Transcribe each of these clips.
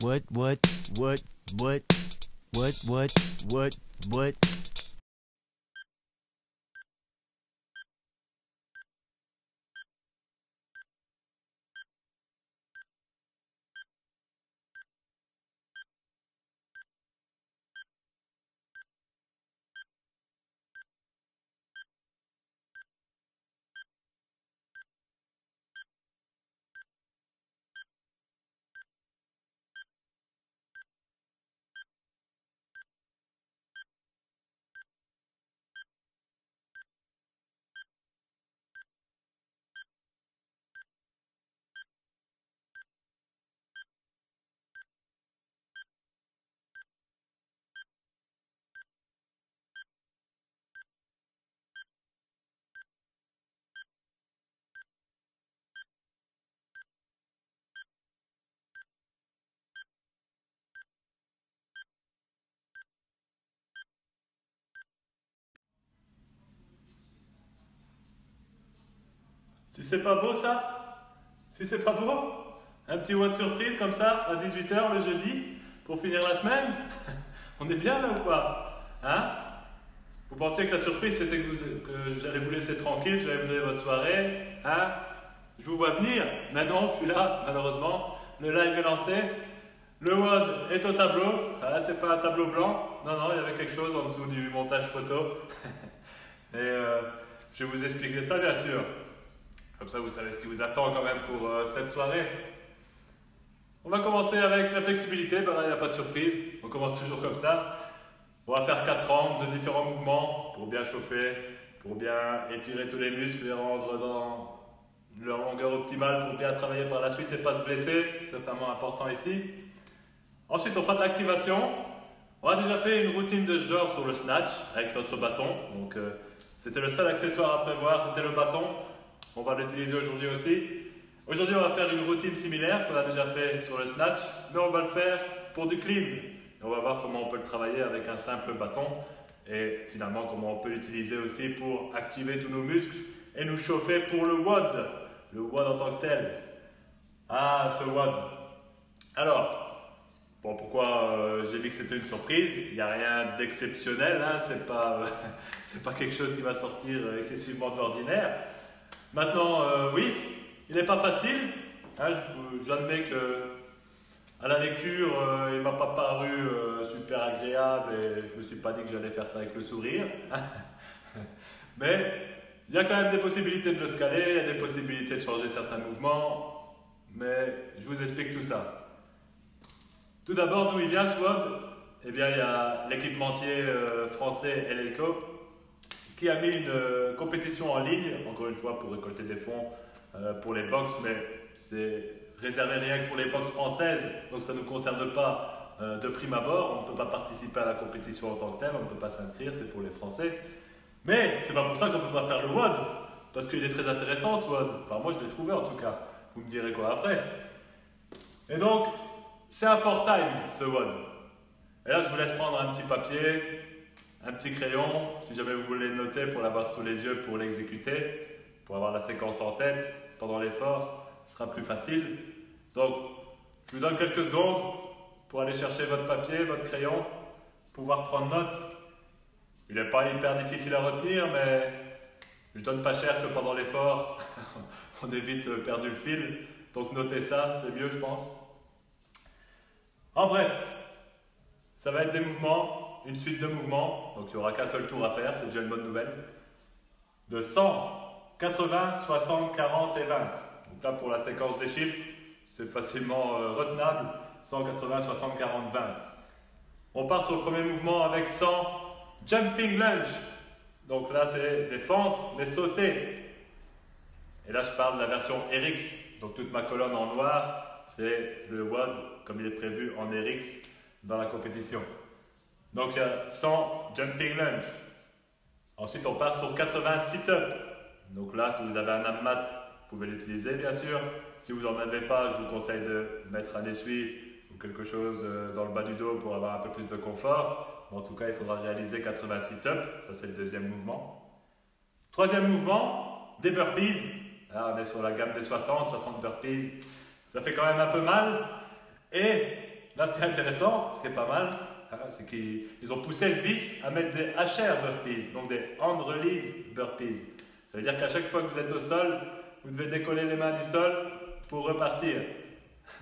What, what, what, what, what? Si c'est pas beau ça? Si c'est pas beau? Un petit WhatsApp surprise comme ça à 18 h le jeudi pour finir la semaine? On est bien là ou pas? Hein? Vous pensiez que la surprise c'était que j'allais vous laisser tranquille, j'allais vous donner votre soirée? Hein? Je vous vois venir. Maintenant je suis là, malheureusement. Le live est lancé. Le WOD est au tableau. Ah, c'est pas un tableau blanc. Non, non, il y avait quelque chose en dessous du montage photo. Et je vais vous expliquer ça bien sûr. Comme ça, vous savez ce qui vous attend quand même pour cette soirée. On va commencer avec la flexibilité. Ben là, il n'y a pas de surprise. On commence toujours comme ça. On va faire 4 rangs de différents mouvements pour bien chauffer, pour bien étirer tous les muscles et rendre dans leur longueur optimale pour bien travailler par la suite et pas se blesser. C'est certainement important ici. Ensuite, on fera de l'activation. On a déjà fait une routine de ce genre sur le snatch avec notre bâton. Donc, c'était le seul accessoire à prévoir, c'était le bâton. On va l'utiliser aujourd'hui aussi. Aujourd'hui, on va faire une routine similaire qu'on a déjà fait sur le snatch, mais on va le faire pour du clean. Et on va voir comment on peut le travailler avec un simple bâton et finalement comment on peut l'utiliser aussi pour activer tous nos muscles et nous chauffer pour le WOD en tant que tel. Ah, ce WOD. Alors, bon, pourquoi j'ai dit que c'était une surprise? Il n'y a rien d'exceptionnel, hein, c'est pas quelque chose qui va sortir excessivement de l'ordinaire. Maintenant, oui, il n'est pas facile. Hein, j'admets que à la lecture, il ne m'a pas paru super agréable et je ne me suis pas dit que j'allais faire ça avec le sourire. Mais il y a quand même des possibilités de le scaler, il y a des possibilités de changer certains mouvements. Mais je vous explique tout ça. Tout d'abord, d'où il vient ce WOD? Eh bien, il y a l'équipementier français Eleiko qui a mis une compétition en ligne, encore une fois pour récolter des fonds pour les box, mais c'est réservé rien que pour les box françaises, donc ça ne nous concerne pas de prime abord, on ne peut pas participer à la compétition en tant que telle, on ne peut pas s'inscrire, c'est pour les Français. Mais c'est pas pour ça qu'on ne peut pas faire le WOD, parce qu'il est très intéressant ce WOD, enfin moi je l'ai trouvé en tout cas, vous me direz quoi après. Et donc, c'est un for time ce WOD. Et là je vous laisse prendre un petit papier, un petit crayon, si jamais vous voulez le noter pour l'avoir sous les yeux pour l'exécuter, pour avoir la séquence en tête pendant l'effort, ce sera plus facile. Donc, je vous donne quelques secondes pour aller chercher votre papier, votre crayon, pouvoir prendre note. Il n'est pas hyper difficile à retenir, mais je donne pas cher que pendant l'effort, on ait vite perdu le fil. Donc, notez ça, c'est mieux, je pense. En bref, ça va être des mouvements, une suite de mouvements, donc il n'y aura qu'un seul tour à faire, c'est déjà une bonne nouvelle, de 100, 80, 60, 40 et 20. Donc là pour la séquence des chiffres, c'est facilement retenable, 100, 80, 60, 40, 20. On part sur le premier mouvement avec 100, jumping lunge. Donc là c'est des fentes mais sautées. Et là je parle de la version RX, donc toute ma colonne en noir, c'est le WOD comme il est prévu en RX dans la compétition. Donc il y a 100 jumping lunge. Ensuite on part sur 80 sit-up. Donc là si vous avez un abmat, vous pouvez l'utiliser bien sûr. Si vous n'en avez pas, je vous conseille de mettre un essuie ou quelque chose dans le bas du dos pour avoir un peu plus de confort. Mais en tout cas il faudra réaliser 80 sit-up. Ça c'est le deuxième mouvement. Troisième mouvement, des burpees. Là on est sur la gamme des 60 burpees. Ça fait quand même un peu mal. Et là, ce qui est intéressant, ce qui est pas mal, hein, c'est qu'ils ont poussé le vice à mettre des HR burpees, donc des hand release burpees. Ça veut dire qu'à chaque fois que vous êtes au sol, vous devez décoller les mains du sol pour repartir.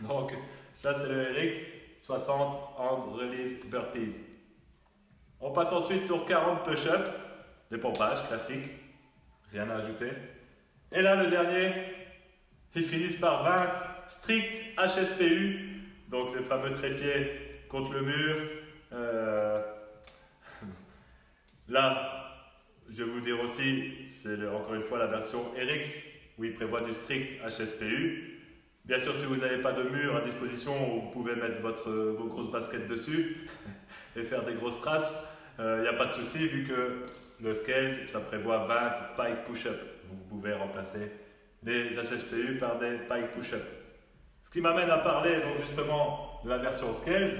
Donc, ça, c'est le RX 60 hand release burpees. On passe ensuite sur 40 push-ups, des pompages classiques, rien à ajouter. Et là, le dernier, ils finissent par 20 strict HSPU, donc le fameux trépied contre le mur. Là, je vais vous dire aussi, c'est encore une fois la version RX où il prévoit du strict HSPU. Bien sûr, si vous n'avez pas de mur à disposition, vous pouvez mettre vos grosses baskets dessus et faire des grosses traces. Il n'y a pas de souci vu que le scale, ça prévoit 20 pike push-up. Vous pouvez remplacer les HSPU par des pike push-up. Ce qui m'amène à parler donc justement de la version scaled.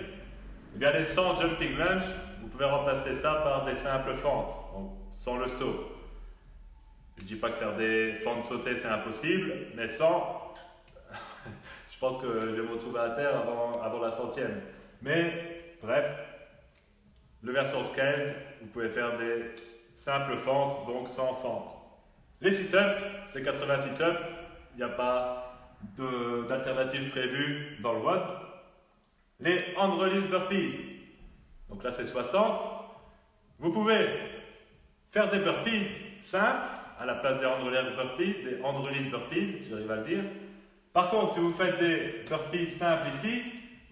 Eh bien, les 100 jumping lunge, vous pouvez remplacer ça par des simples fentes, donc sans le saut. Je ne dis pas que faire des fentes sautées c'est impossible, mais sans, je pense que je vais me retrouver à terre avant la 100e. Mais bref, le version scaled, vous pouvez faire des simples fentes, donc sans fente. Les sit-ups, c'est 80 sit-ups, il n'y a pas d'alternative prévue dans le WOD. Les hand release burpees, donc là c'est 60. Vous pouvez faire des burpees simples à la place des hand release burpees, j'arrive à le dire. Par contre, si vous faites des burpees simples ici,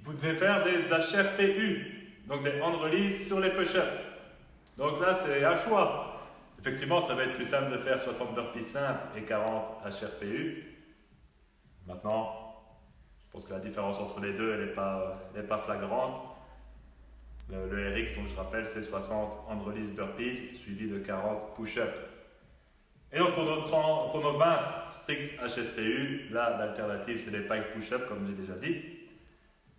vous devez faire des HRPU. Donc des hand release sur les push-ups. Donc là, c'est un choix. Effectivement, ça va être plus simple de faire 60 burpees simples et 40 HRPU. Maintenant, je pense que la différence entre les deux, elle n'est pas flagrante. Le RX, donc je rappelle, c'est 60 hand release burpees suivi de 40 push-ups. Et donc pour nos 20 strict HSPU, là, l'alternative, c'est les pike push-ups, comme j'ai déjà dit.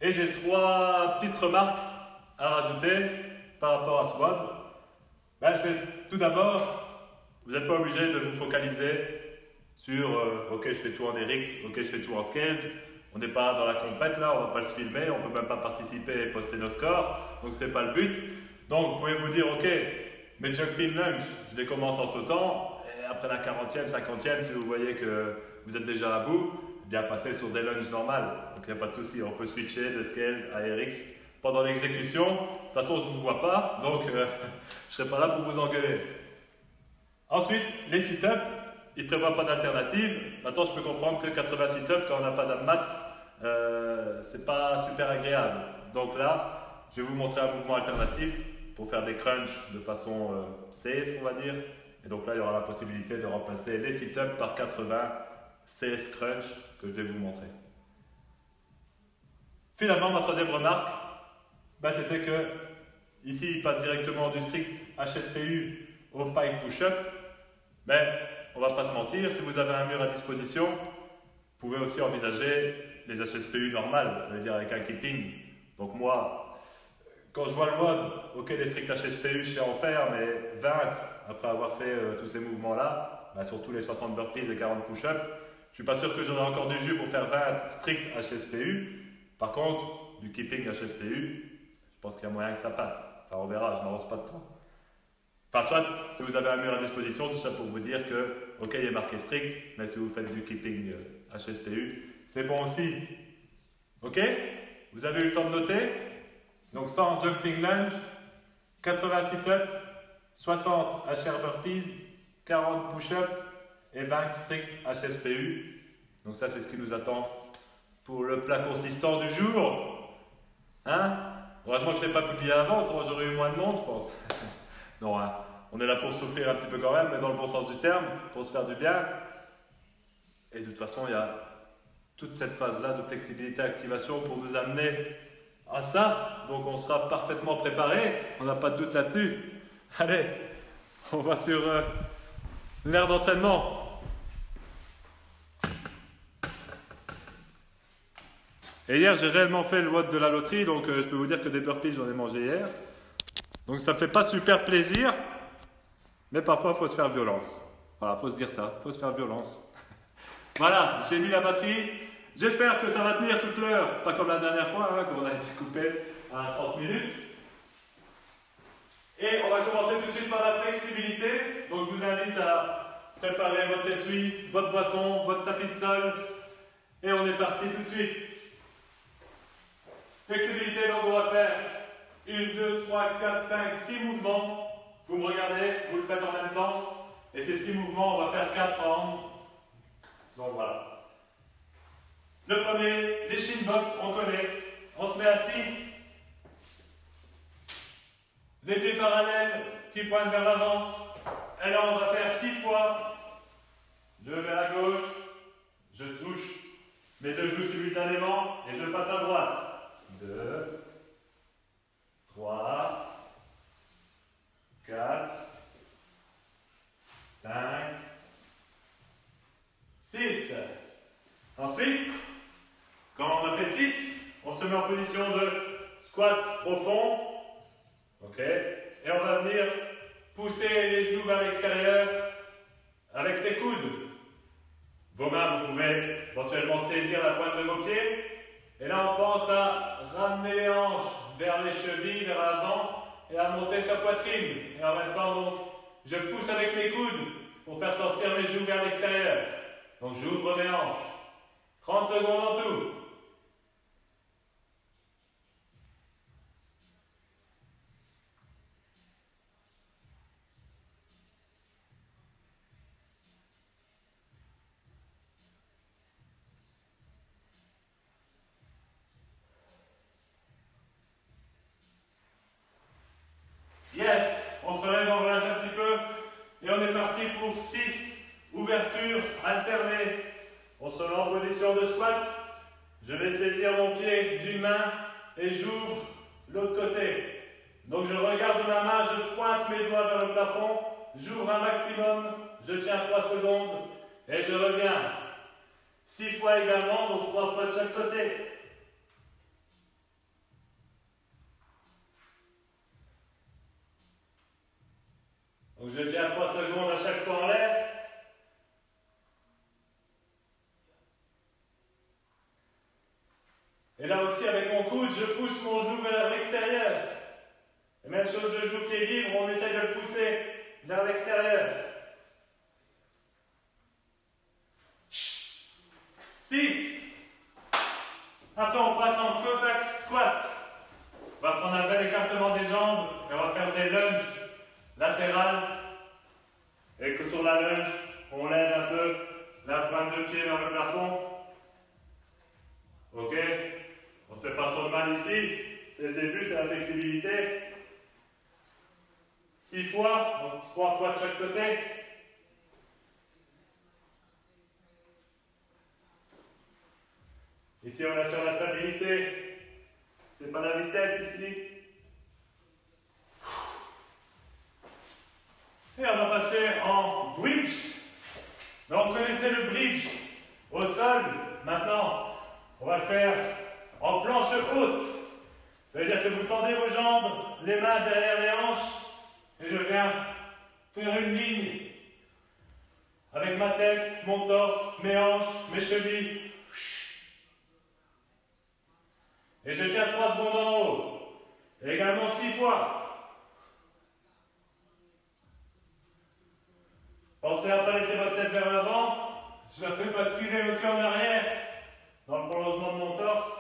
Et j'ai 3 petites remarques à rajouter par rapport à ce WOD. C'est tout d'abord, vous n'êtes pas obligé de vous focaliser sur ok, je fais tout en RX, ok, je fais tout en scaled. On n'est pas dans la compète là, on ne va pas se filmer, on ne peut même pas participer et poster nos scores, donc c'est pas le but. Donc vous pouvez vous dire ok, mes jumping lunge, je les commence en sautant, et après la 40e, 50e, si vous voyez que vous êtes déjà à bout, bien passer sur des lunges normales, donc il n'y a pas de souci, on peut switcher de scaled à RX. Pendant l'exécution, de toute façon je ne vous vois pas, donc je ne serai pas là pour vous engueuler. Ensuite, les sit-ups, ils ne prévoient pas d'alternative. Maintenant, je peux comprendre que 80 sit-ups, quand on n'a pas d'abmat, c'est pas super agréable. Donc là, je vais vous montrer un mouvement alternatif pour faire des crunchs de façon safe, on va dire. Et donc là, il y aura la possibilité de remplacer les sit-ups par 80 safe crunch que je vais vous montrer. Finalement, ma troisième remarque, c'était que ici, il passe directement du strict HSPU au pike push-up. Mais on ne va pas se mentir, si vous avez un mur à disposition, vous pouvez aussi envisager les HSPU normales, ça veut dire avec un keeping. Donc moi, quand je vois le WOD, ok, les strict HSPU, je sais en faire, mais 20 après avoir fait tous ces mouvements-là, surtout les 60 burpees et 40 push-ups, je ne suis pas sûr que j'aurai encore du jus pour faire 20 strict HSPU. Par contre, du keeping HSPU, je pense qu'il y a moyen que ça passe. Enfin, on verra, je n'avance pas de temps. Enfin, soit, si vous avez un mur à disposition, tout ça pour vous dire que, ok, il est marqué strict, mais si vous faites du keeping HSPU, c'est bon aussi. Ok? Vous avez eu le temps de noter? Donc 100 jumping lunge, 80 sit-up, 60 HR burpees, 40 push-up et 20 strict HSPU. Donc ça, c'est ce qui nous attend pour le plat consistant du jour. Hein? Heureusement que je ne l'ai pas publié avant, autrement j'aurais eu moins de monde, je pense. Non, hein, on est là pour souffrir un petit peu quand même, mais dans le bon sens du terme, pour se faire du bien. Et de toute façon, il y a toute cette phase-là de flexibilité-activation pour nous amener à ça. Donc on sera parfaitement préparé, on n'a pas de doute là-dessus. Allez, on va sur l'aire d'entraînement. Et hier, j'ai réellement fait le WOD de la loterie, donc je peux vous dire que des burpees, j'en ai mangé hier. Donc ça ne fait pas super plaisir, mais parfois il faut se faire violence. Voilà, il faut se dire ça, il faut se faire violence. Voilà, j'ai mis la batterie, J'espère que ça va tenir toute l'heure, pas comme la dernière fois, hein, quand on a été coupé à 30 minutes. Et on va commencer tout de suite par la flexibilité. Donc je vous invite à préparer votre essuie, votre boisson, votre tapis de sol. Et on est parti tout de suite. Flexibilité, donc on va faire 1, 2, 3, 4, 5, 6 mouvements. Vous me regardez, vous le faites en même temps. Et ces 6 mouvements, on va faire 4 rounds. Donc voilà. Le premier, les shin box, on connaît. On se met assis. Les pieds parallèles qui pointent vers l'avant. Et là, on va faire 6 fois. Je vais à gauche. Je touche mes 2 genoux simultanément et je passe à droite. 2, 3, 4, 5, 6. Ensuite, quand on a fait 6, on se met en position de squat profond. Ok. Et on va venir pousser les genoux vers l'extérieur avec ses coudes. Vos mains, vous pouvez éventuellement saisir la pointe de vos pieds. Et là, on pense à ramener les hanches vers les chevilles, vers l'avant et à monter sa poitrine. Et en même temps, donc, je pousse avec mes coudes pour faire sortir mes genoux vers l'extérieur. Donc, j'ouvre mes hanches. 30 secondes en tout. Yes, on se relève, on relâche un petit peu et on est parti pour 6 ouvertures alternées. On se remet en position de squat. Je vais saisir mon pied d'une main et j'ouvre l'autre côté. Donc je regarde ma main, je pointe mes doigts vers le plafond, j'ouvre un maximum, je tiens 3 secondes et je reviens. 6 fois également, donc 3 fois de chaque côté. Donc je tiens 3 secondes à chaque fois en l'air. Et là aussi avec mon coude, je pousse mon genou vers l'extérieur. Et même chose, le genou qui est libre, on essaye de le pousser vers l'extérieur. 6. Après on passe en Cossack squat. On va prendre un bel écartement des jambes et on va faire des lunges latérales. Et que sur la lunge, on lève un peu la pointe de pied vers le plafond. Ok? On ne se fait pas trop de mal ici. C'est le début, c'est la flexibilité. 6 fois, donc 3 fois de chaque côté. Ici, on est sur la stabilité. C'est pas la vitesse ici. Et on va passer en bridge. Donc, on connaissait le bridge au sol. Maintenant, on va le faire en planche haute. Ça veut dire que vous tendez vos jambes, les mains derrière les hanches, et je viens faire une ligne avec ma tête, mon torse, mes hanches, mes chevilles. Et je tiens 3 secondes en haut. Et également 6 fois. Pensez à ne pas laisser votre tête vers l'avant. Je la fais basculer aussi en arrière, dans le prolongement de mon torse.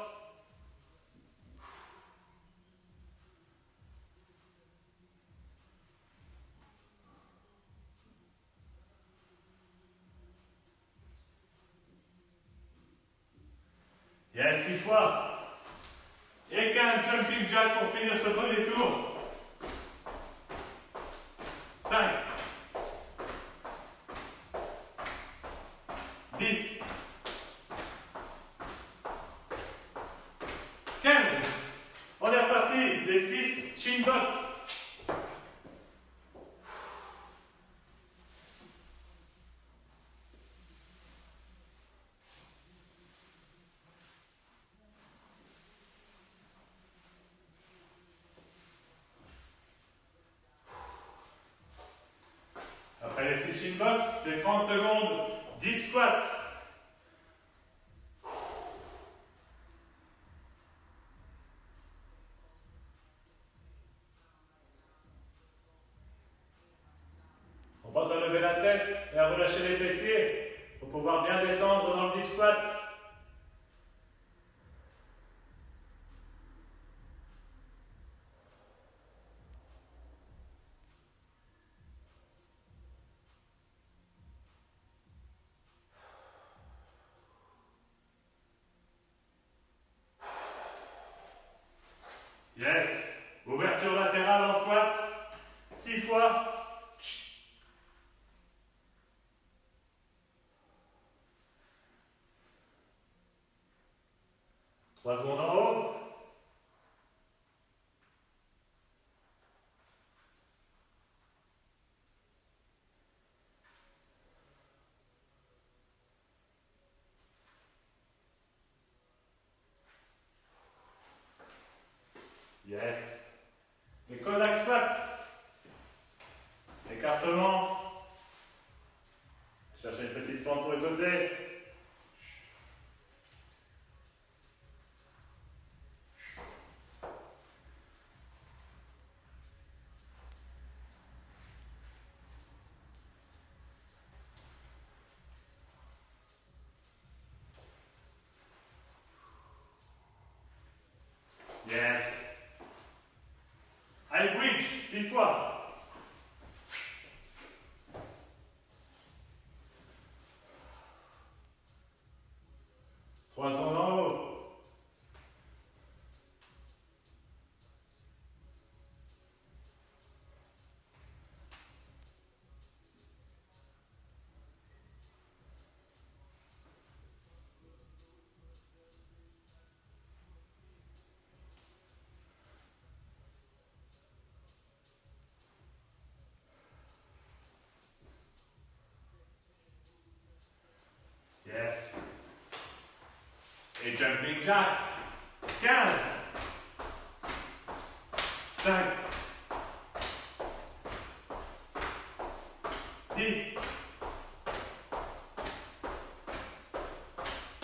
Yes, 6 fois. Et 15 jumping jack pour finir ce premier tour. 5. 10. 15. On est reparti. Les 6 chin box. Après les 6 chin box, les 30 secondes deep squat. Bien relâcher les fessiers pour pouvoir bien descendre dans le deep squat. Yes. Ouverture latérale en squat. 6 fois. 3 secondes en haut. Yes. Les Cossack squats. Écartement. Cherchez une petite fente sur le côté. Yes. High bridge, 6 fois. 3 secondes en haut. Yes. Et jumping jack. 15. 5. 10.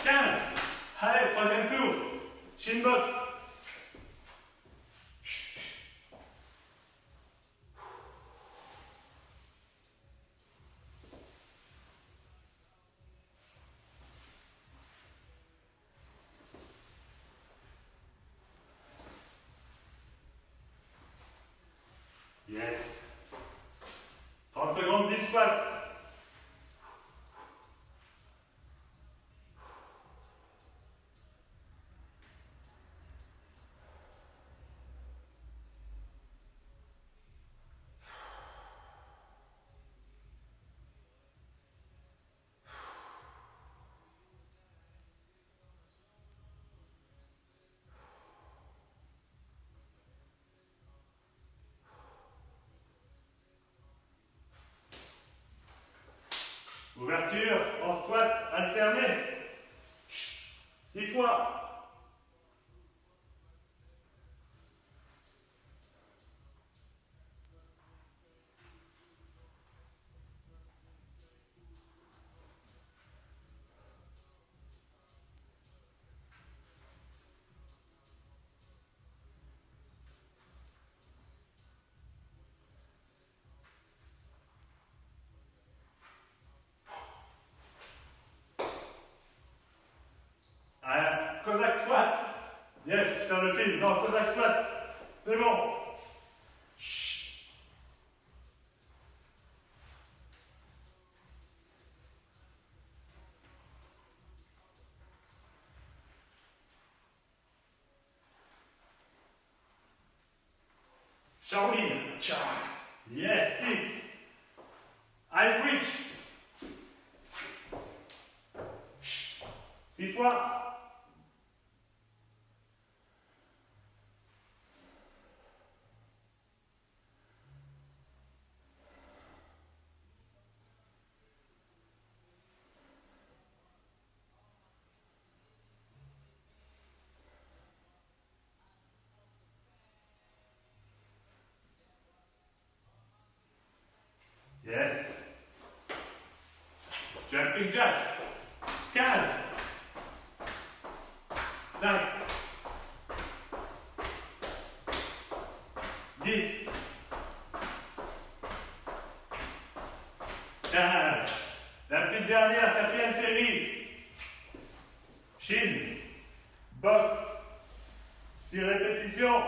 15. Allez, troisième tour. Shin box. Yes. 30 secondes deep squat. Ouverture en squat alterné. 6 fois. Cossack squat. Yes, je perds le fil. Non, Cossack squat. C'est bon. Shaolin. Cha. Yes, 6. High bridge. 6 fois. Yes. Jumping jack. 15. 5. 10. 15. dernière, quatrième série. Chin, box, 6 répétitions.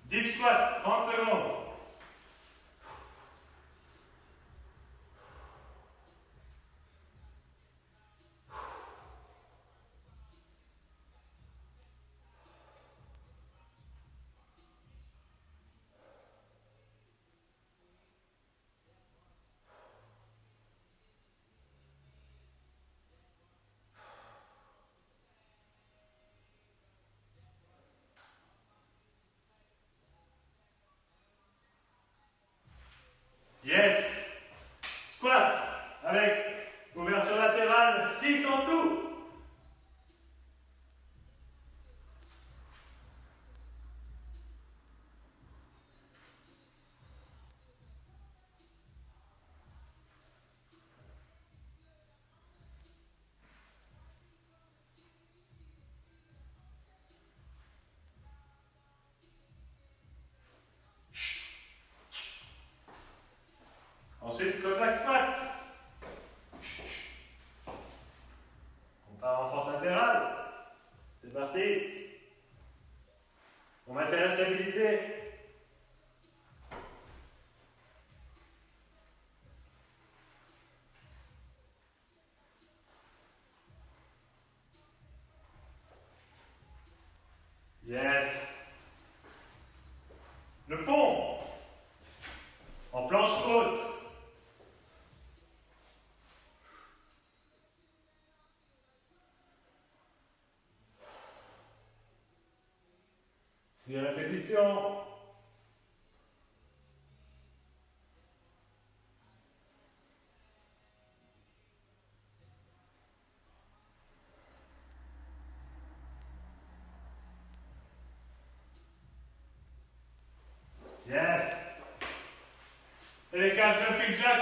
Deep squat, 30 secondes. Yes. Squat avec ouverture latérale, 6 en tout. Ensuite, Cossack squat. On part en force latérale. C'est parti. On maintient la stabilité. Yes. Le pont. En planche haute. Six répétitions. Yes. Et les cages jumping jack.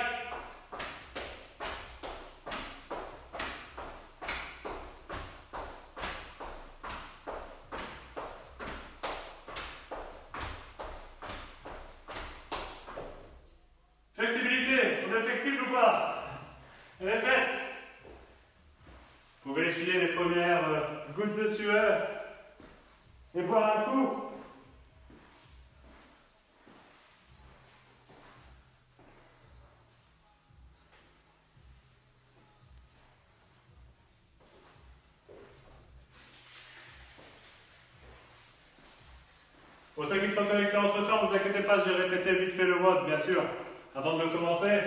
Flexibilité, on est flexible ou pas? Elle est faite. Vous pouvez essuyer les premières gouttes de sueur et boire un coup. Pour ceux qui se sont connectés entre temps, ne vous inquiétez pas, j'ai répété vite fait le WOD, bien sûr, avant de le commencer.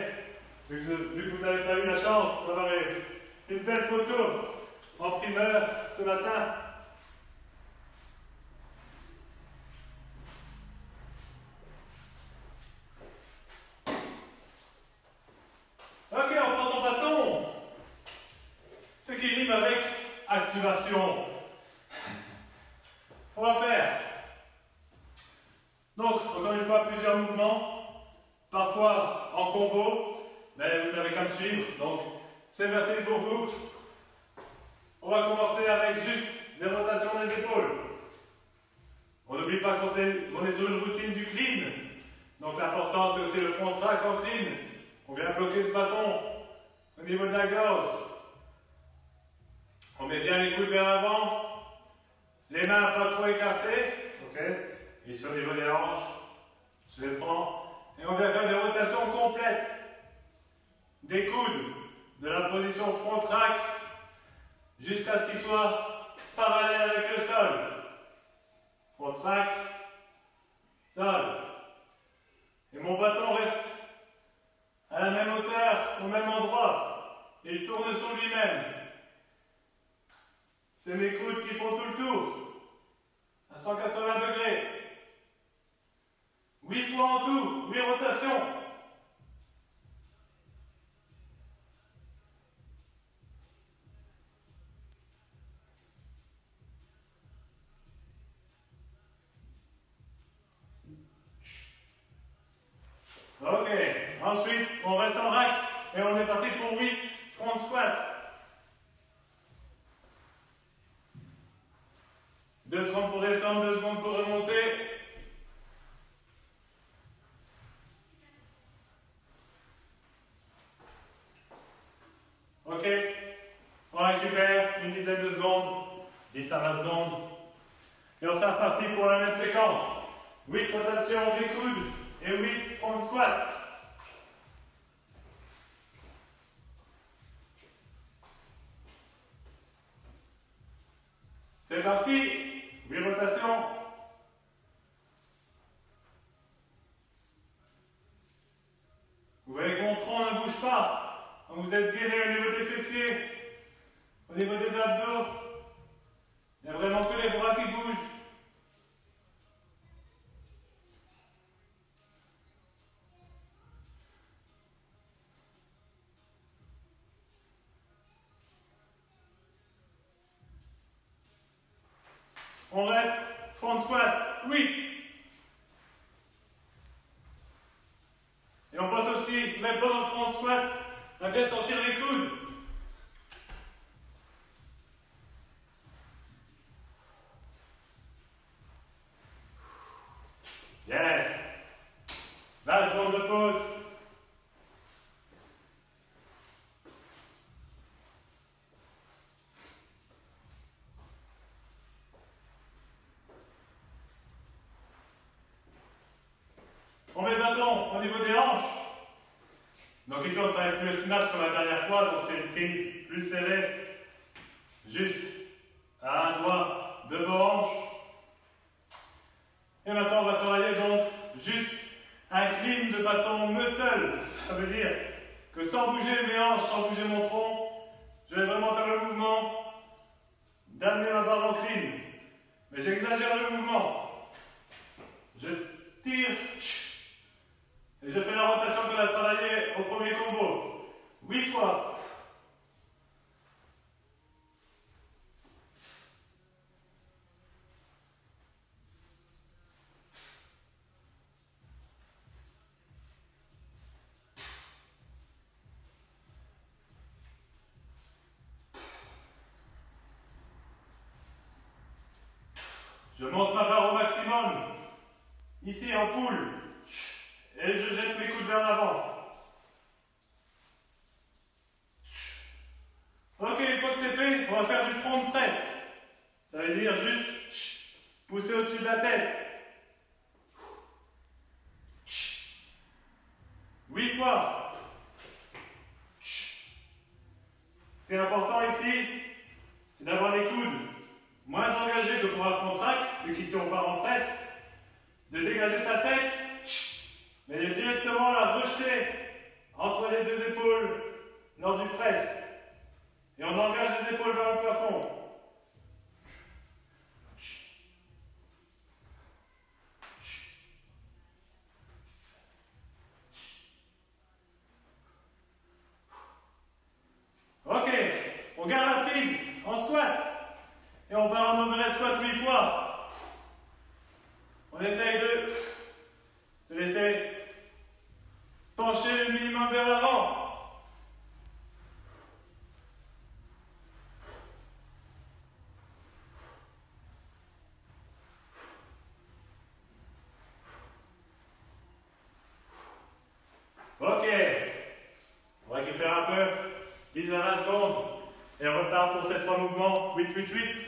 Vu que vous n'avez pas eu la chance d'avoir une belle photo en primeur ce matin. Ok, on prend son bâton. Ce qui rime avec activation. On va faire. Donc, encore une fois, plusieurs mouvements, parfois en combo, mais vous n'avez qu'à me suivre, donc c'est facile pour vous. On va commencer avec juste des rotations des épaules. On n'oublie pas qu'on est sur une routine du clean, donc l'important c'est aussi le front track en clean. On vient bloquer ce bâton au niveau de la gorge. On met bien les coudes vers l'avant, les mains pas trop écartées, ok? Ici au niveau des hanches, je les prends et on vient faire des rotations complètes des coudes de la position front track jusqu'à ce qu'ils soient parallèles avec le sol. Front track, sol. Et mon bâton reste à la même hauteur, au même endroit. Il tourne sur lui-même. C'est mes coudes qui font tout le tour à 180 degrés. 8 fois en tout, 8 rotations. Ok, ensuite on reste en rack et on est parti pour 8 front squat. 2 secondes pour descendre, 2 secondes pour remonter. Ok, on récupère une dizaine de secondes, 10 à 20 secondes. Et on sera reparti pour la même séquence. 8 rotations des coudes et 8 front squat. C'est parti, 8 rotations. Vous voyez que mon tronc ne bouge pas. Donc vous êtes gainé au niveau des fessiers, au niveau des abdos. Il n'y a vraiment que les bras qui bougent. On reste front squat, 8. Et on pense aussi mettre pas dans le front squat, à bien sortir les coudes. Yes. 20 secondes de pause. On met le bâton au niveau des hanches. Donc ici on ne travaille plus le snatch comme la dernière fois, donc c'est une prise plus serrée. Juste à un doigt de vos hanches. Et maintenant on va travailler donc juste un clean de façon muscle. Ça veut dire que sans bouger mes hanches, sans bouger mon tronc, je vais vraiment faire le mouvement d'amener ma barre en clean. Mais j'exagère le mouvement. Je tire. Et je fais la rotation qu'on a travaillée au premier combo. 8 fois. Je monte ma barre au maximum. Ici en poule. Et je jette mes coudes vers l'avant. Ok, une fois que c'est fait, on va faire du front press. Ça veut dire juste pousser au-dessus de la tête. 8 fois. Ce qui est important ici, c'est d'avoir les coudes moins engagés que pour un front track, vu qu'ici on part en presse, de dégager sa tête, mais de directement la rejeter entre les deux épaules lors du press. Et on engage les épaules vers le plafond. Ok, on garde la prise en squat. Et on part en overhead squat 8 fois. On essaye de se laisser pencher le minimum vers l'avant. Ok, on récupère un peu, 10 à 20 secondes, et on repart pour ces 3 mouvements, 8-8-8.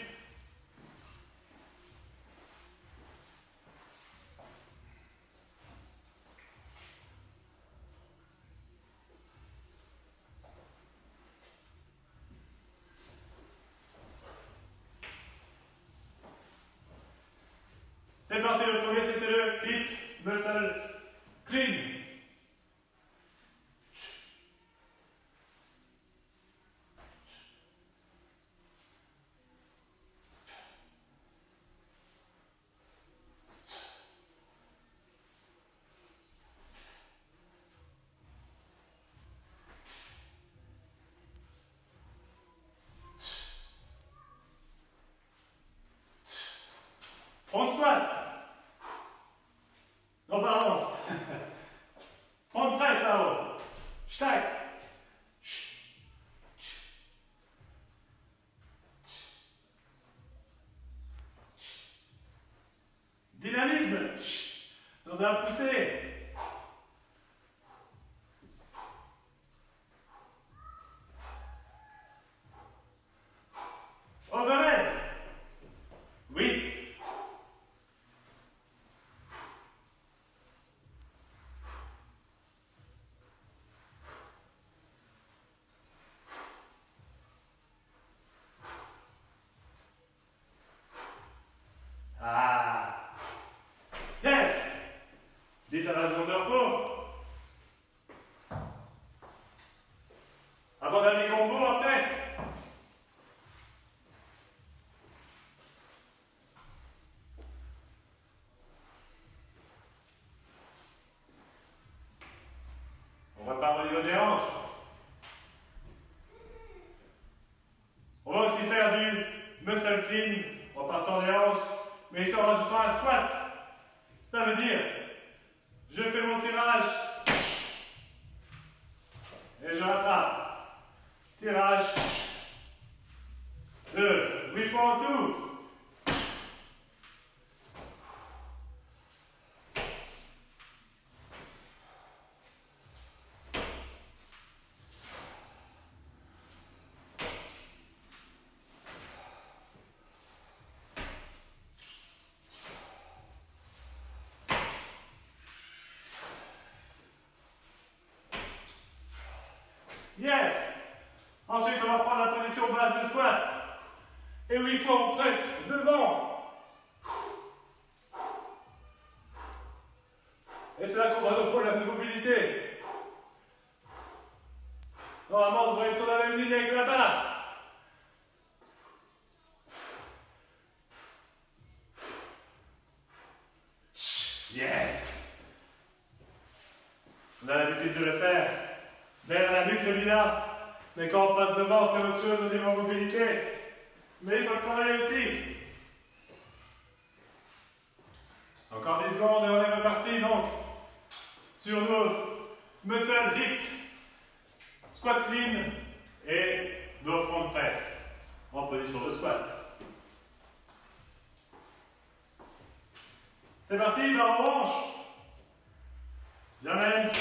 C'est parti, le premier c'était le hip muscle clean. Front squat. Non, pardon. Front press là-haut. Stack. clean en partant des hanches, mais ici en rajoutant un squat. Ça veut dire, je fais mon tirage et je rattrape. Tirage. 2. 8 fois en tout. Yes! Ensuite, on va prendre la position basse de squat. Et 8 fois, on presse devant. Et c'est là qu'on va reprendre la mobilité. Normalement, on devrait être sur la même ligne avec la barre. Yes! On a l'habitude de le faire. Derrière la nuque, celui-là. Mais quand on passe devant, c'est autre chose au niveau mobilité. Mais il faut le travailler aussi. Encore 10 secondes et on est reparti donc sur nos muscle hip, squat clean et nos front press en position de squat. C'est parti, barre en hanche. J'amène.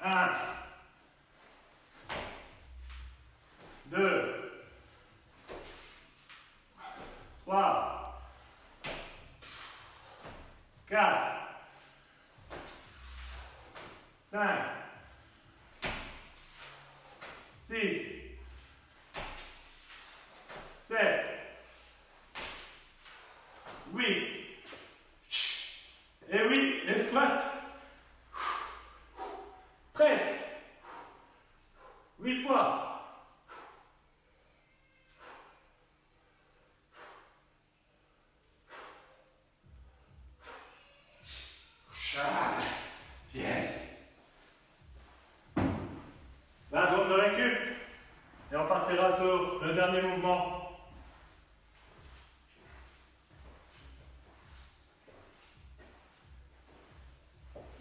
1, 2, 3, 4, 5, 6, 7, 8. Et oui, les squats. Presse. 8 fois. Yes. La zone de récup. Et on partira sur le dernier mouvement.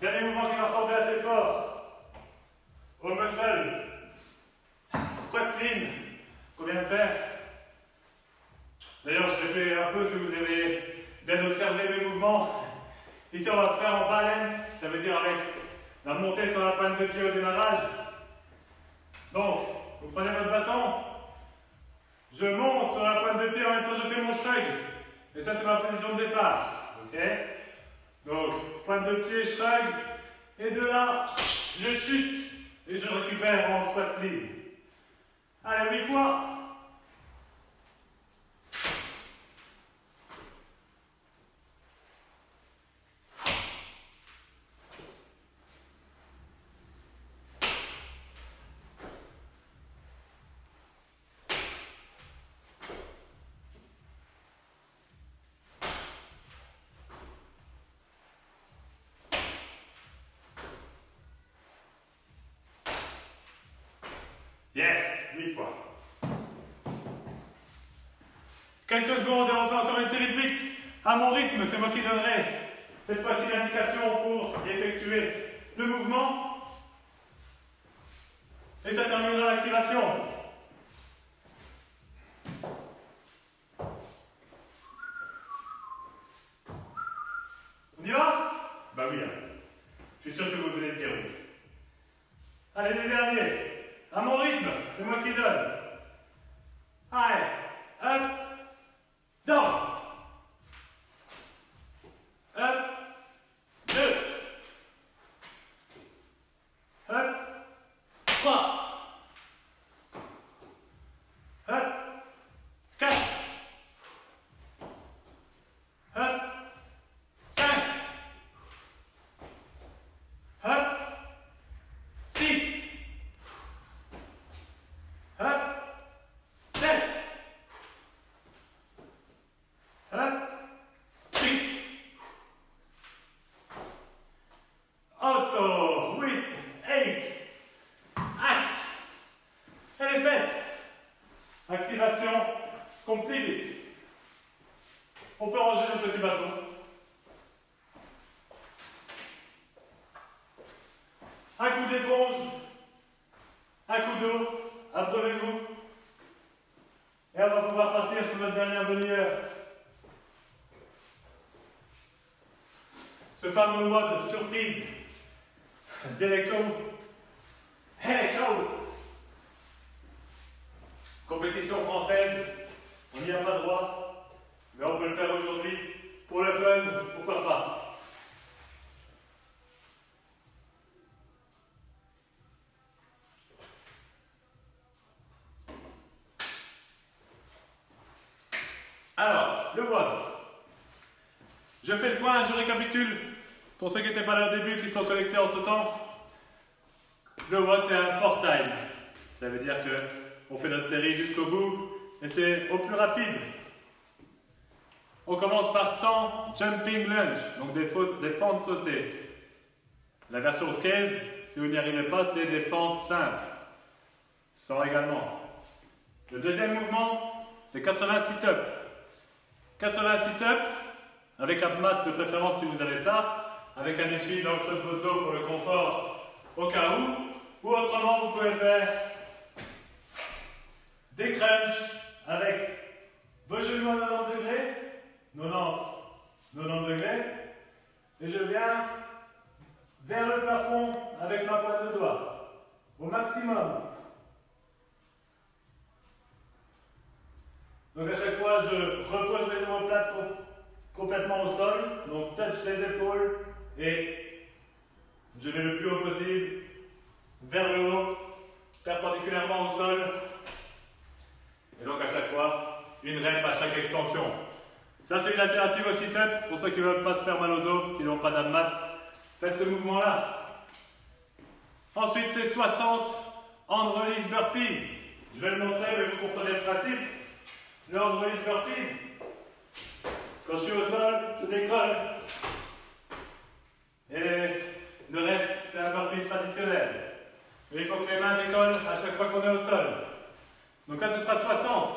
Dernier mouvement qui va ressembler assez fort au muscle squat clean qu'on vient de faire. D'ailleurs, je l'ai fait un peu si vous avez bien observé mes mouvements. Ici, on va faire en balance, ça veut dire avec la montée sur la pointe de pied au démarrage. Donc, vous prenez votre bâton, je monte sur la pointe de pied, en même temps je fais mon shrug. Et ça, c'est ma position de départ. Ok? Donc, pointe de pied, shrug. Et de là, je chute. Et je récupère en squat clean. Allez, 8 fois. Yes, 8 fois. Quelques secondes et on fait encore une série de 8 à mon rythme, c'est moi qui donnerai cette fois-ci l'indication pour effectuer le mouvement. Et ça terminera l'activation. On y va? Bah oui, hein. Je suis sûr que vous venez de dire oui. Allez, les derniers. À mon rythme, c'est moi qui donne. Allez, up, down. Up, 2. Up, 3. Up, 4. Up, 5. Up, 6. Hop, 7, Un coup d'éponge, un coup d'eau, abreuvez-vous. Et on va pouvoir partir sur notre dernière demi-heure. Ce fameux mode surprise. Deleco. Deleco. Compétition française. On n'y a pas droit. Mais on peut le faire aujourd'hui. Pour le fun, pourquoi pas. Alors, le WOD. Je fais le point, je récapitule. Pour ceux qui n'étaient pas là au début, qui sont connectés entre temps. Le WOD, c'est un 4 time. Ça veut dire qu'on fait notre série jusqu'au bout et c'est au plus rapide. On commence par 100 jumping lunge, donc des fentes sautées. La version scaled, si vous n'y arrivez pas, c'est des fentes simples. 100 également. Le deuxième mouvement, c'est 80 sit-up. 80 sit-up, avec un mat de préférence si vous avez ça, avec un essuie dans le creux de votre dos pour le confort au cas où, ou autrement vous pouvez faire des crunchs avec vos genoux à 90 degrés, 90 degrés, et je viens vers le plafond avec ma pointe de doigt, au maximum. Donc à chaque fois, je repose mes omoplates complètement au sol, donc touch les épaules et je vais le plus haut possible vers le haut, perpendiculairement au sol. Et donc à chaque fois, une rep à chaque extension. Ça c'est une alternative au sit-up pour ceux qui ne veulent pas se faire mal au dos, qui n'ont pas d'abmat. Faites ce mouvement-là. Ensuite c'est 60 hand release burpees. Je vais le montrer, mais vous comprenez le principe. Le hand release burpees. Quand je suis au sol, je décolle. Et le reste, c'est un burpees traditionnel. Mais il faut que les mains décollent à chaque fois qu'on est au sol. Donc là, ce sera 60.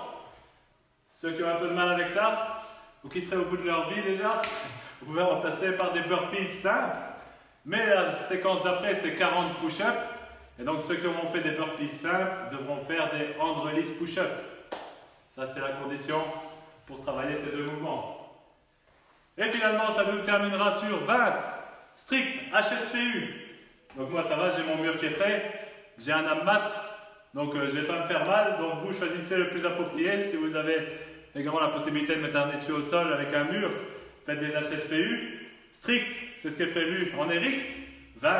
Ceux qui ont un peu de mal avec ça, ou qui seraient au bout de leur vie déjà, vous pouvez remplacer par des burpees simples. Mais la séquence d'après, c'est 40 push-ups. Et donc ceux qui auront fait des burpees simples devront faire des hand release push-ups. Ça, c'est la condition pour travailler ces deux mouvements. Et finalement, ça nous terminera sur 20 strict HSPU. Donc moi, ça va, j'ai mon mur qui est prêt. J'ai un abmat, donc je ne vais pas me faire mal. Donc vous choisissez le plus approprié. Si vous avez également la possibilité de mettre un essuie au sol avec un mur, faites des HSPU. Strict, c'est ce qui est prévu en RX. 20.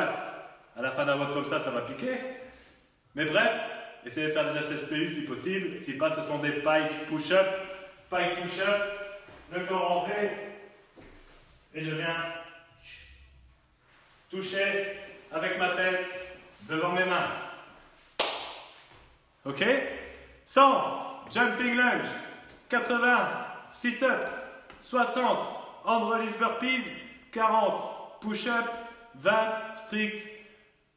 À la fin d'un WOD comme ça, ça va piquer. Mais bref, essayez de faire des HSPU si possible. Si pas, ce sont des pike push-up. Pike push-up, le corps en V. Et je viens toucher avec ma tête devant mes mains. Ok? 100 jumping lunge, 80 sit-up, 60 hand release burpees, 40 push-up, 20 strict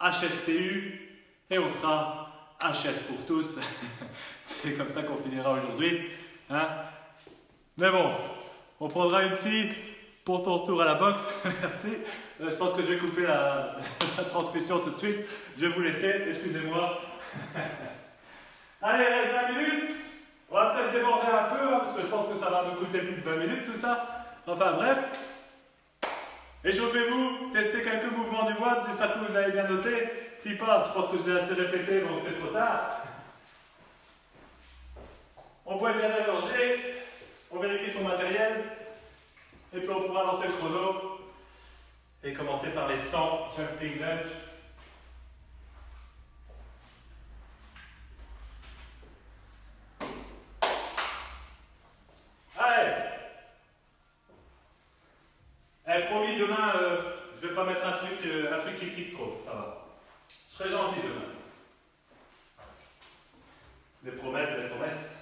HSPU et on sera HS pour tous. C'est comme ça qu'on finira aujourd'hui. Hein? Mais bon, on prendra une scie pour ton retour à la boxe. Merci. Je pense que je vais couper la transmission tout de suite. Je vais vous laisser, excusez-moi. Allez, reste 20 minutes. On va peut-être déborder un peu, hein, parce que je pense que ça va nous coûter plus de 20 minutes tout ça. Enfin bref. Échauffez-vous, testez quelques mouvements du WOD, j'espère que vous avez bien noté. Si pas, je pense que je l'ai assez répété, donc c'est trop tard. On boit bien la gorgée, on vérifie son matériel, et puis on pourra lancer le chrono et commencer par les 100 jumping lunge. Allez! Eh, promis, demain, je vais pas mettre un truc qui pique trop, ça va. Je serai gentil demain. Des promesses, des promesses.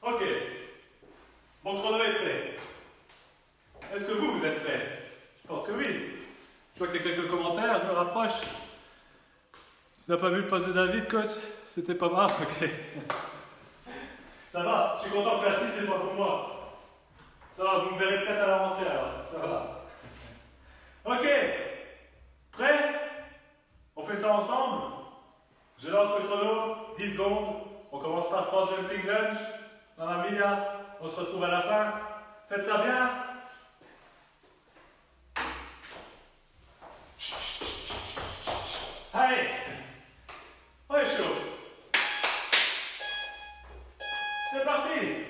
Ok. Mon chrono est prêt. Est-ce que vous êtes prêts? Je pense que oui. Je vois qu'il y a quelques commentaires, je me rapproche. Si tu n'as pas vu le post de David, coach, c'était pas mal. Ok. Ça va, je suis content que la 6 c'est pas pour moi. Ça va, vous me verrez peut-être à la rentrée alors. Ça va. Ok. Prêt? On fait ça ensemble? Je lance le chrono, 10 secondes. On commence par 100 jumping lunge. Mamma mia. On se retrouve à la fin. Faites ça bien. Allez. On est chaud. C'est parti.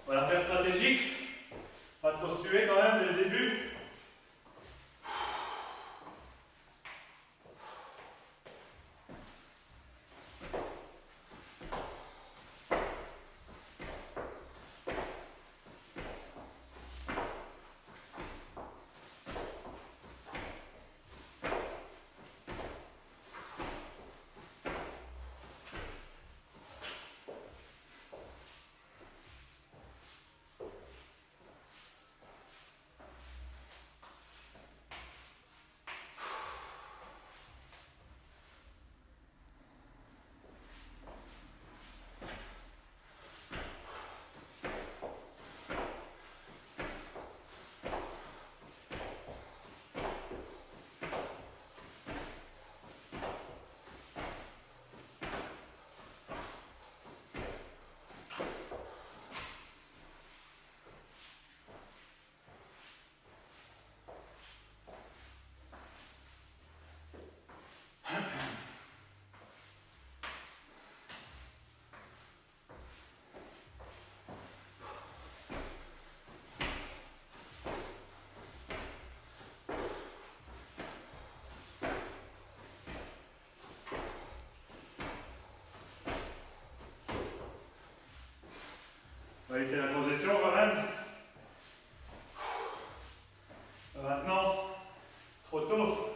On va la faire stratégique. Pas trop se tuer quand même dès le début. On va éviter la congestion quand même. Maintenant, trop tôt.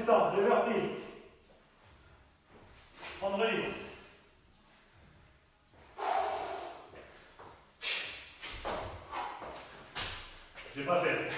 consistant, de burpee. On release. J'ai pas fait.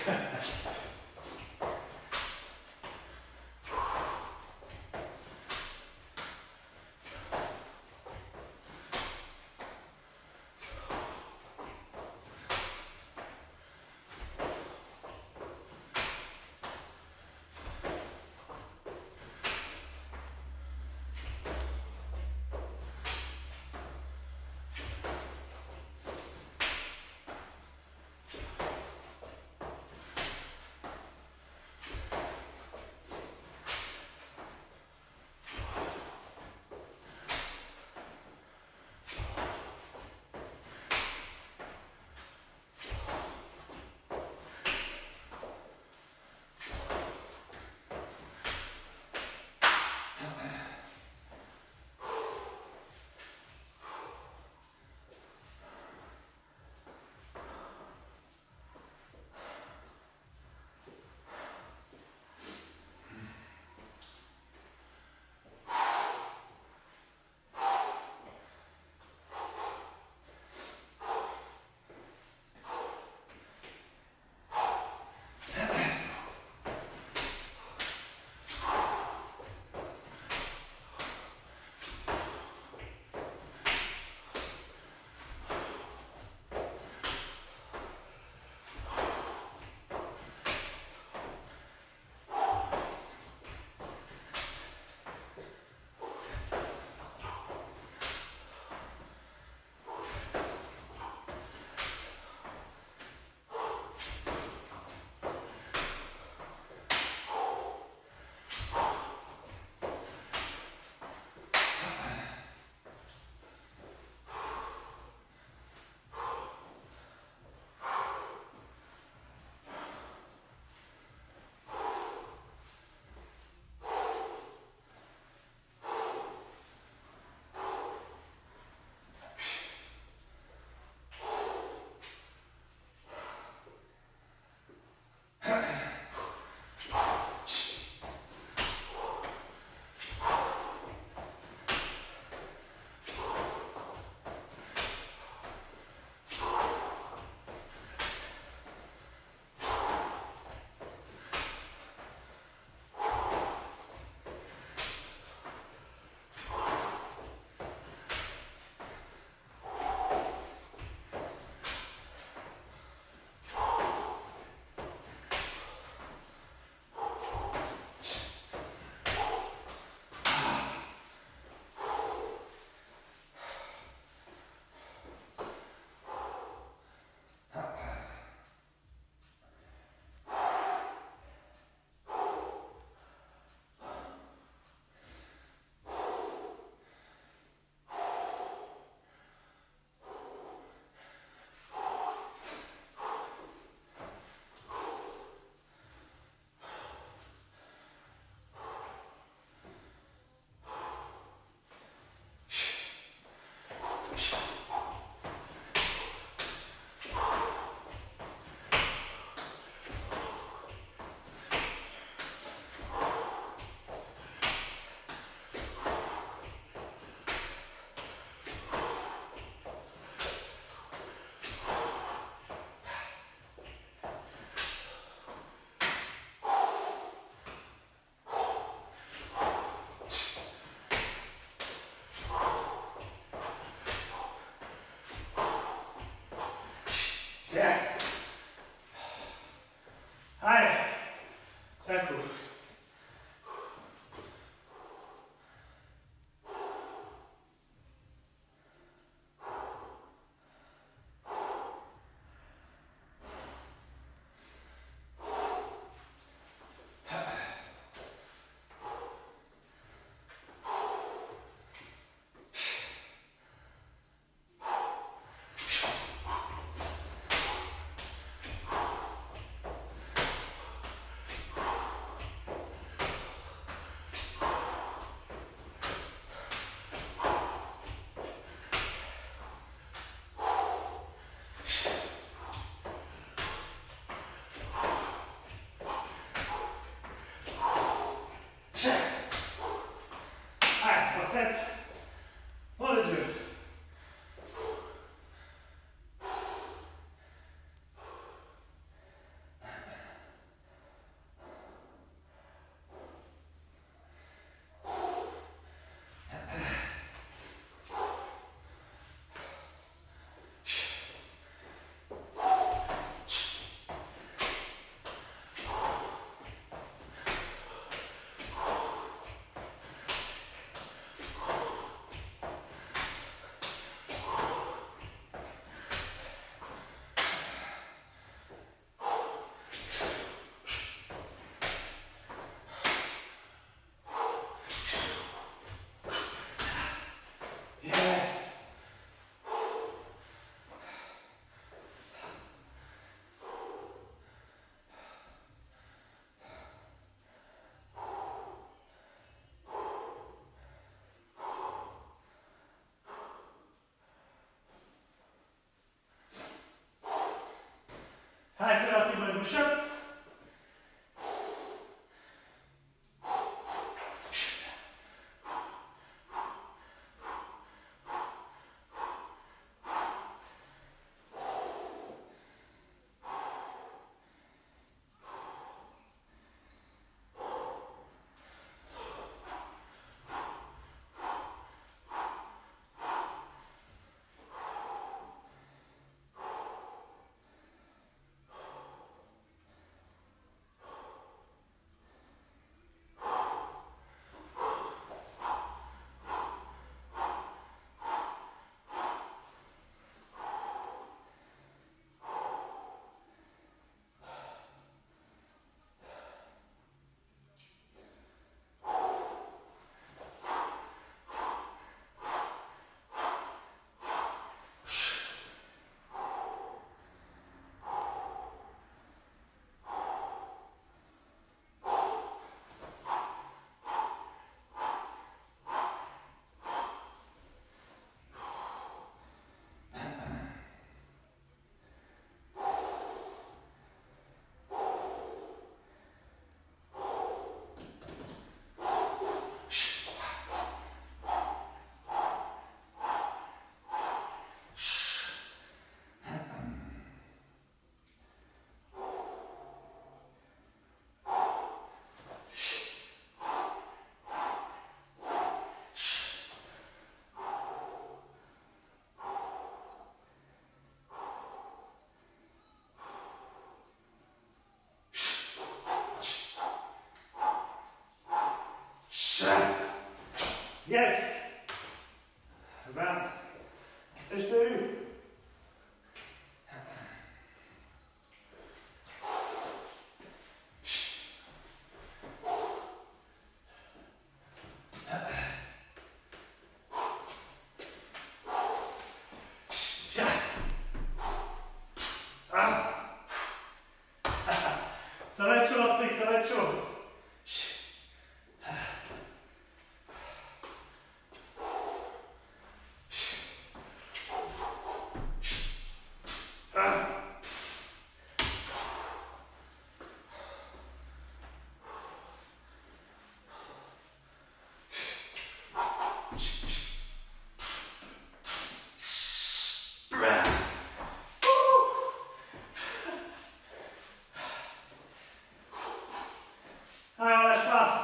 Yes. 20. C'est je t'ai eu. Ça va être chaud, strict, ça va être chaud. Alors, lâche pas.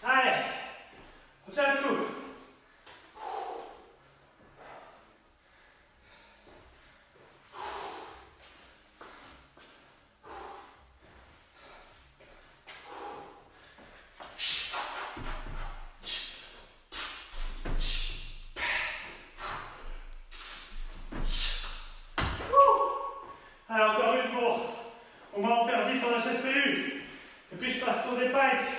Allez, on tient le coup. Allez, encore une pour au moins en faire 10 sur la HSPU. Et puis je passe sur des pikes.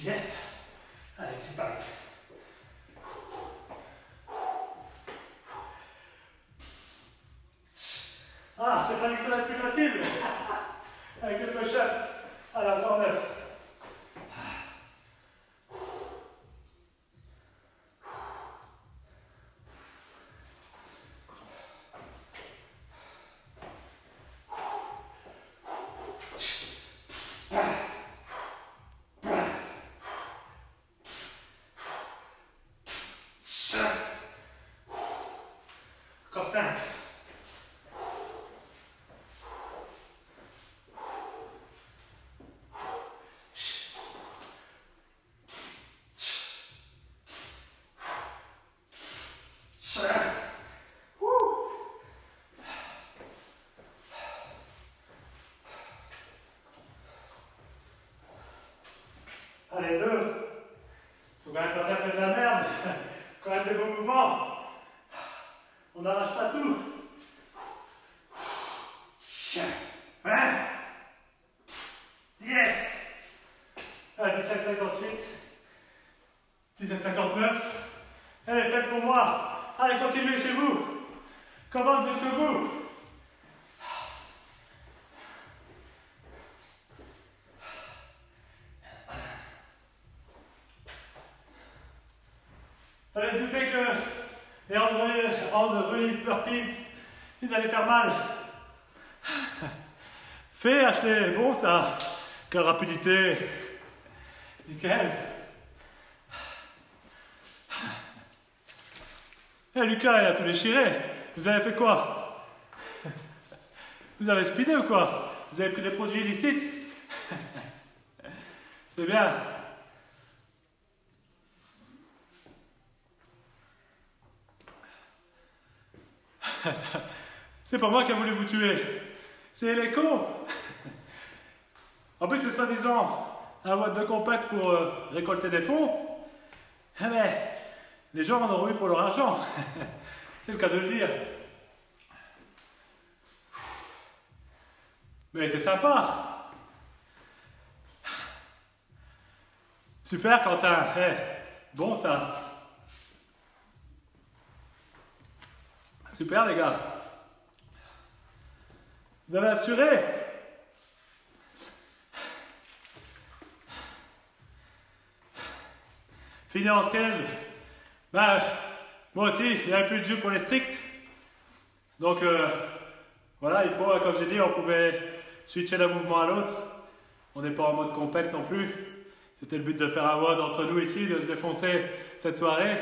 Yes. Allez, petit pike. Ah, c'est pas dit que ça va être plus facile. Avec le push-up. Allez, encore 9. Encore 5. Allez, 2. Faut quand même pas faire que de la merde. Quand même des beaux mouvements. On n'arrache pas tout. Hein? Yes. Ah, 17,58. 17,59. Elle est faite pour moi. Allez, continuez chez vous. Commande jusqu'au bout. Fallait se douter que les hand release burpees, ils allaient faire mal. Fais, Ashley, bon ça. Quelle rapidité. Nickel. Eh Lucas, il a tout déchiré. Vous avez fait quoi? Vous avez speedé ou quoi? Vous avez pris des produits illicites? C'est bien. C'est pas moi qui a voulu vous tuer. C'est l'écho. En plus, c'est soi-disant un boîte de compact pour récolter des fonds. Mais les gens en ont eu pour leur argent. C'est le cas de le dire. Mais il était sympa. Super, Quentin. Hey, bon ça. Super, les gars. Vous avez assuré. fini en scale. Ben, moi aussi, il n'y avait plus de jeu pour les stricts. Donc voilà, il faut, comme j'ai dit, on pouvait switcher d'un mouvement à l'autre. On n'est pas en mode compète non plus. C'était le but de faire un WOD entre nous ici, de se défoncer cette soirée.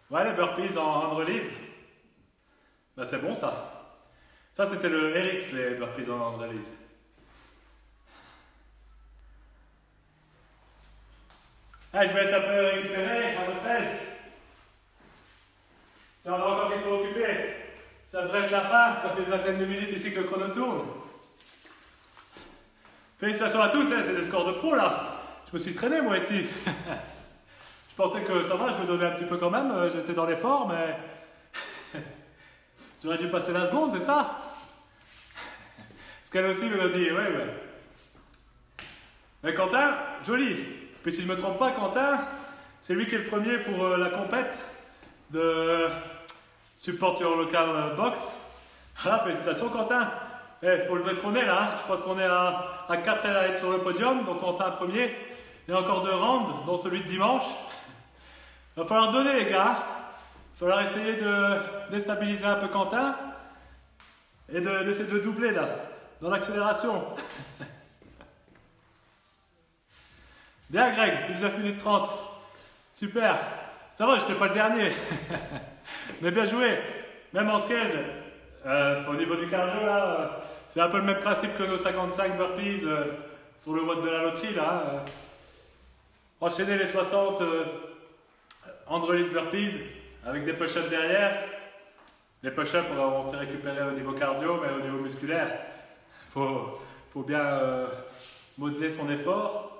Ouais, les burpees en release. Ben, c'est bon ça. Ça c'était le RX, les burpees en release. Allez, je vous laisse un peu récupérer à votre aise. Si on a encore qui sont occupés, ça se reste la fin, ça fait une vingtaine de minutes ici que le chrono tourne. Félicitations à tous, hein, c'est des scores de pro là. Je me suis traîné moi ici. Je pensais que ça va, je me donnais un petit peu quand même, j'étais dans l'effort, mais j'aurais dû passer la seconde, c'est ça? Ce qu'elle aussi me l'a dit, ouais. Mais Quentin, joli. Puis si je ne me trompe pas, Quentin, c'est lui qui est le premier pour la compète de Support Your Local Box. Ah, félicitations Quentin. Il faut le détrôner là, hein. Je pense qu'on est à 4 à être sur le podium, donc Quentin premier. Il y a encore 2 rounds, dont celui de dimanche. Il va falloir donner les gars. Il va falloir essayer de déstabiliser un peu Quentin et d'essayer de doubler là, dans l'accélération. Bien Greg, 19 minutes 30. Super. Ça va, je n'étais pas le dernier. Mais bien joué. Même en scale, au niveau du cardio là, c'est un peu le même principe que nos 55 burpees sur le WOD de la loterie là. Enchaîner les 60 hand release burpees avec des push-ups derrière. Les push-ups, on s'est récupéré au niveau cardio, mais au niveau musculaire, faut bien modeler son effort.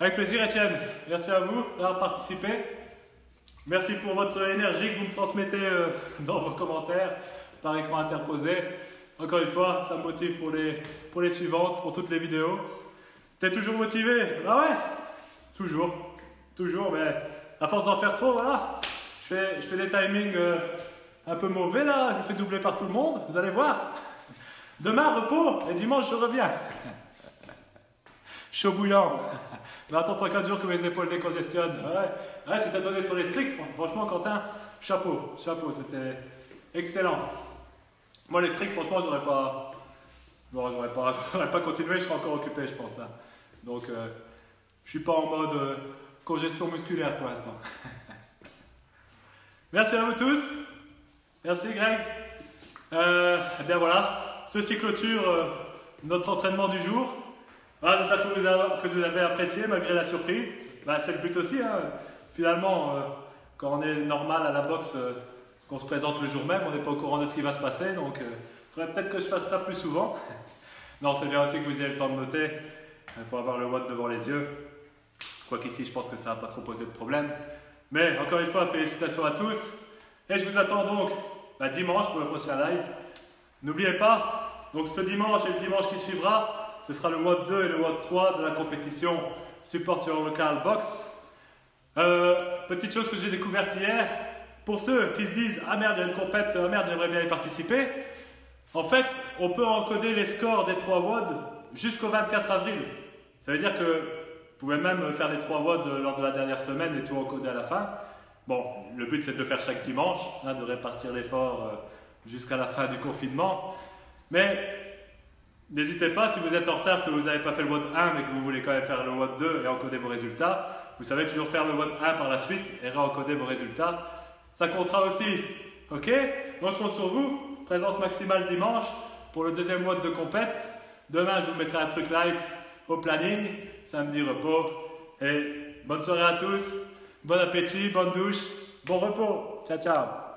Avec plaisir Étienne, merci à vous d'avoir participé. Merci pour votre énergie que vous me transmettez dans vos commentaires par écran interposé. Encore une fois, ça me motive pour les suivantes, pour toutes les vidéos. T'es toujours motivé? Ah ouais? Toujours, mais à force d'en faire trop, voilà. Je fais des timings un peu mauvais là, je me fais doubler par tout le monde, vous allez voir. Demain, repos, et dimanche, je reviens. Chaud bouillant. Mais attends 3-4 jours que mes épaules décongestionnent. Ouais, si t'as donné sur les stricts, franchement Quentin, chapeau, c'était excellent. Moi les stricts, franchement, j'aurais pas continué, je serais encore occupé, je pense là. Donc, je suis pas en mode congestion musculaire pour l'instant. Merci à vous tous. Merci Greg. Et bien voilà, ceci clôture notre entraînement du jour. Voilà, j'espère que vous avez apprécié malgré la surprise. Ben, c'est le but aussi. Hein. Finalement, quand on est normal à la boxe, qu'on se présente le jour même, on n'est pas au courant de ce qui va se passer. Donc, il faudrait peut-être que je fasse ça plus souvent. Non, c'est bien aussi que vous ayez le temps de noter pour avoir le WOD devant les yeux. Quoiqu'ici, je pense que ça n'a pas trop posé de problème. Mais encore une fois, félicitations à tous. Et je vous attends donc dimanche pour le prochain live. N'oubliez pas, donc ce dimanche et le dimanche qui suivra, ce sera le WOD 2 et le WOD 3 de la compétition Support Your Local Box. Petite chose que j'ai découverte hier, pour ceux qui se disent « Ah merde, il y a une compète, ah merde, j'aimerais bien y participer », en fait, on peut encoder les scores des 3 WOD jusqu'au 24 avril. Ça veut dire que vous pouvez même faire les 3 WOD lors de la dernière semaine et tout encoder à la fin. Bon, le but c'est de le faire chaque dimanche, hein, de répartir l'effort jusqu'à la fin du confinement. Mais n'hésitez pas, si vous êtes en retard, que vous n'avez pas fait le WOD 1 mais que vous voulez quand même faire le WOD 2 et encoder vos résultats, vous savez toujours faire le WOD 1 par la suite et réencoder vos résultats. Ça comptera aussi. Ok? Moi je compte sur vous. Présence maximale dimanche pour le deuxième WOD de compète. Demain je vous mettrai un truc light au planning. Samedi repos. Et bonne soirée à tous. Bon appétit, bonne douche, bon repos. Ciao ciao.